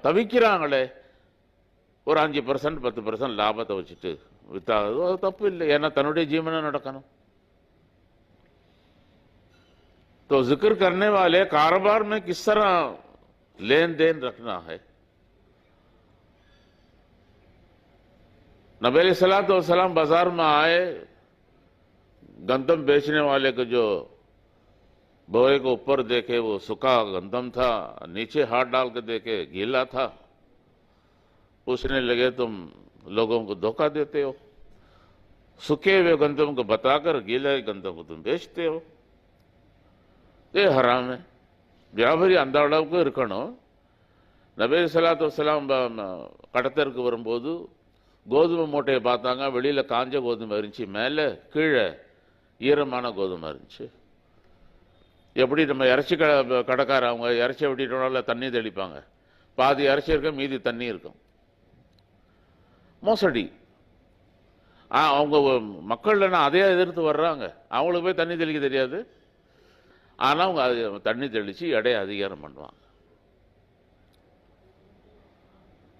தவிக்கிறாங்களே, ஒரு 5% 10% லாபத்தை வச்சுட்டு வித்தாது, அது தப்பு இல்லை. ஏன்னா தன்னுடைய ஜீவனம் நடக்கணும். तो जिक्र करने वाले कारोबार में किस तरह लेन देन रखना है। नबी सल्लल्लाहु अलैहि वसल्लम बाजार में आए, गंदम बेचने वाले को जो बोरे को ऊपर देखे वो सूखा गंदम था, नीचे हाथ डाल के देखे गीला था। पूछने लगे तुम लोगों को धोखा देते हो, सूखे हुए गंदम को बताकर गीले गंदम को तुम बेचते हो, ये हराम है. வியாபாரி அந்த அளவுக்கு இருக்கணும். நபி ஸல்லல்லாஹு அலைஹி வஸல்லம் கடத்தருக்கு வரும்போது கோதுமை மூட்டையை பார்த்தாங்க, வெளியில காஞ்ச கோதுமை இருந்துச்சு, மேலே கீழே ஈரமான கோதுமை இருந்துச்சு. எப்படி நம்ம இறைச்சி கடைக்கார அவங்க இறைச்சி வெட்டிட்டோம்னால தண்ணி தெளிப்பாங்க, பாதி இறைச்சி இருக்க மீதி தண்ணி இருக்கும். மோசடி. அவங்க மக்கள் அதே எதிர்த்து வர்றாங்க, அவங்களுக்கு போய் தண்ணி தெளிக்க தெரியாது. ஆனால் அவங்க அது தண்ணி தெளித்து எடையை அதிகாரம் பண்ணுவாங்க.